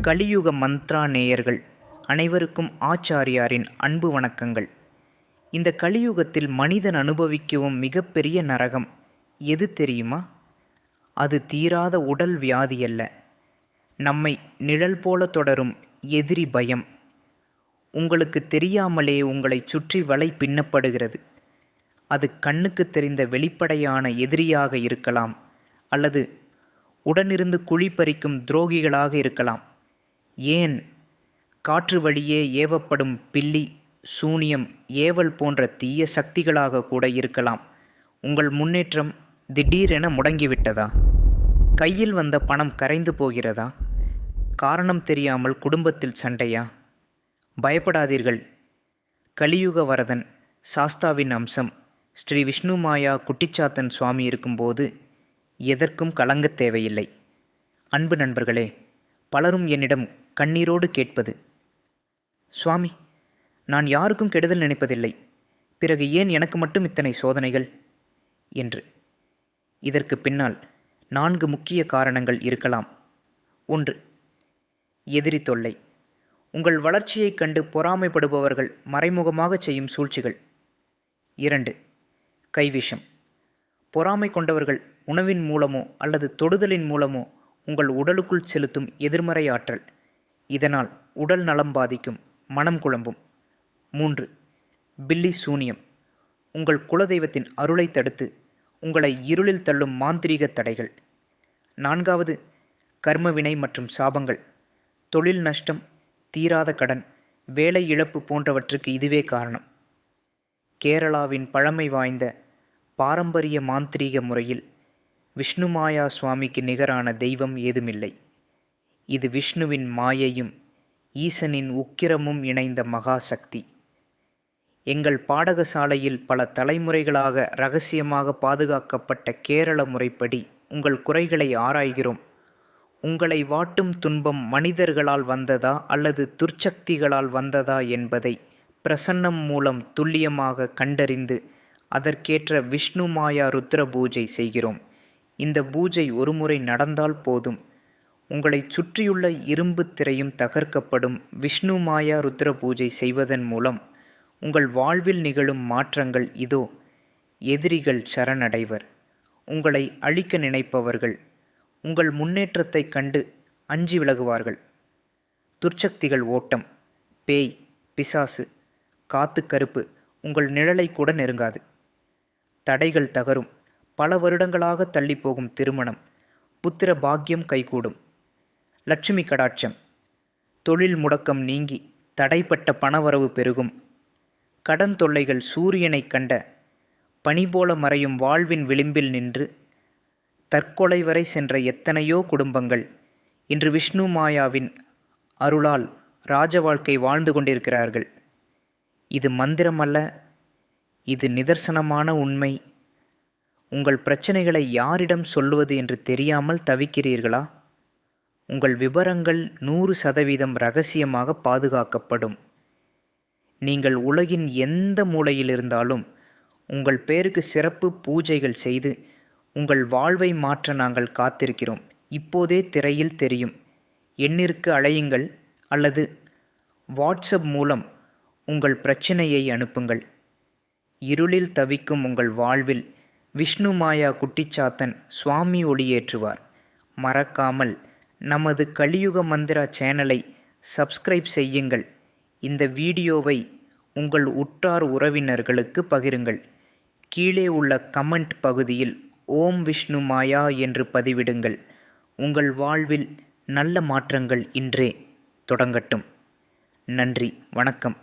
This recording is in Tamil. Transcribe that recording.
கலியுக மந்த்ரா நேயர்கள் அனைவருக்கும் ஆச்சாரியாரின் அன்பு வணக்கங்கள். இந்த கலியுகத்தில் மனிதன் அனுபவிக்கவும் மிகப்பெரிய நரகம் எது தெரியுமா? அது தீராத உடல் வியாதி அல்ல, நம்மை நிழல் போல தொடரும் எதிரி பயம். உங்களுக்கு தெரியாமலே உங்களை சுற்றி வலை பின்னப்படுகிறது. அது கண்ணுக்கு தெரிந்த வெளிப்படையான எதிரியாக இருக்கலாம், அல்லது உடனிருந்து குழி பறிக்கும் துரோகிகளாக இருக்கலாம். ஏன் காற்று வழியே ஏவப்படும் பில்லி, சூனியம், ஏவல் போன்ற தீய சக்திகளாக கூட இருக்கலாம். உங்கள் முன்னேற்றம் திடீரென முடங்கிவிட்டதா? கையில் வந்த பணம் கரைந்து போகிறதா? காரணம் தெரியாமல் குடும்பத்தில் சண்டையா? பயப்படாதீர்கள். கலியுக வரதன் சாஸ்தாவின் அம்சம் ஸ்ரீ விஷ்ணு மாயா குட்டிச்சாத்தன் சுவாமி இருக்கும்போது எதற்கும் கலங்கத் தேவையில்லை. அன்பு நண்பர்களே, பலரும் என்னிடம் கண்ணீரோடு கேட்பது, சுவாமி, நான் யாருக்கும் கெடுதல் நினைப்பதில்லை, பிறகு ஏன் எனக்கு மட்டும் இத்தனை சோதனைகள் என்று. இதற்கு பின்னால் 4 முக்கிய காரணங்கள் இருக்கலாம். 1. எதிரி தொல்லை. உங்கள் வளர்ச்சியைக் கண்டு பொறாமைப்படுபவர்கள் மறைமுகமாக செய்யும் சூழ்ச்சிகள். 2. கைவிஷம். பொறாமை கொண்டவர்கள் உணவின் மூலமோ அல்லது தொடுதலின் மூலமோ உங்கள் உடலுக்குள் செலுத்தும் எதிர்மறை ஆற்றல். இதனால் உடல் நலம் பாதிக்கும், மனம் குழம்பும். 3. பில்லி சூனியம். உங்கள் குலதெய்வத்தின் அருளை தடுத்து உங்களை இருளில் தள்ளும் மாந்திரீக தடைகள். 4. கர்மவினை மற்றும் சாபங்கள். தொழில் நஷ்டம், தீராத கடன், வேலை இழப்பு போன்றவற்றுக்கு இதுவே காரணம். கேரளாவின் பழமை வாய்ந்த பாரம்பரிய மாந்திரீக முறையில் விஷ்ணு மாயா சுவாமிக்கு நிகரான தெய்வம் ஏதுமில்லை. இது விஷ்ணுவின் மாயையும் ஈசனின் உக்கிரமும் இணைந்த மகா சக்தி. எங்கள் பாடகசாலையில் பல தலைமுறைகளாக இரகசியமாக பாதுகாக்கப்பட்ட கேரள முறைப்படி உங்கள் குறைகளை ஆராய்கிறோம். உங்களை வாட்டும் துன்பம் மனிதர்களால் வந்ததா அல்லது துர்ச்சக்திகளால் வந்ததா என்பதை பிரசன்னம் மூலம் துல்லியமாக கண்டறிந்து அதற்கேற்ற விஷ்ணு மாயா ருத்ர பூஜை செய்கிறோம். இந்த பூஜை ஒருமுறை நடந்தால் போதும், உங்களை சுற்றியுள்ள இரும்பு திரையும் தகர்க்கப்படும். விஷ்ணு மாயா ருத்ர பூஜை செய்வதன் மூலம் உங்கள் வாழ்வில் நிகழும் மாற்றங்கள் இதோ. எதிரிகள் சரணடைவர். உங்களை அழிக்க நினைப்பவர்கள் உங்கள் முன்னேற்றத்தைக் கண்டு அஞ்சி விலகுவார்கள். துர்ச்சக்திகள் ஓட்டம், பேய், பிசாசு, காத்து கருப்பு உங்கள் நிழலை கூட நெருங்காது. தடைகள் தகரும். பல வருடங்களாக தள்ளிப்போகும் திருமணம், புத்திர பாக்கியம் கைகூடும். லட்சுமி கடாட்சம். தொழில் முடக்கம் நீங்கி தடைப்பட்ட பணவரவு பெருகும். கடன் தொல்லைகள் சூரியனை கண்ட பனி போல மறையும். வாழ்வின் விளிம்பில் நின்று தற்கொலை வரை சென்ற எத்தனையோ குடும்பங்கள் இன்று விஷ்ணு மாயாவின் அருளால் ராஜ வாழ்க்கை வாழ்ந்து கொண்டிருக்கிறார்கள். இது மந்திரம் அல்ல, இது நிதர்சனமான உண்மை. உங்கள் பிரச்சனைகளை யாரிடம் சொல்வது என்று தெரியாமல் தவிக்கிறீர்களா? உங்கள் விவரங்கள் 100% இரகசியமாக பாதுகாக்கப்படும். நீங்கள் உலகின் எந்த மூலையில் இருந்தாலும் உங்கள் பெயருக்கு சிறப்பு பூஜைகள் செய்து உங்கள் வாழ்வை மாற்ற நாங்கள் காத்திருக்கிறோம். இப்போதே திரையில் தெரியும் எண்ணிற்கு அழையுங்கள் அல்லது வாட்ஸ்அப் மூலம் உங்கள் பிரச்சனையை அனுப்புங்கள். இருளில் தவிக்கும் உங்கள் வாழ்வில் விஷ்ணு மாயா குட்டிச்சாத்தன் சுவாமி ஒளியேற்றுவார். மறக்காமல் நமது கலியுக மந்திரா சேனலை சப்ஸ்கிரைப் செய்யுங்கள். இந்த வீடியோவை உங்கள் உற்றார் உறவினர்களுக்கு பகிருங்கள். கீழே உள்ள கமெண்ட் பகுதியில் ஓம் விஷ்ணு மாயா என்று பதிவிடுங்கள். உங்கள் வாழ்வில் நல்ல மாற்றங்கள் இன்றே தொடங்கட்டும். நன்றி, வணக்கம்.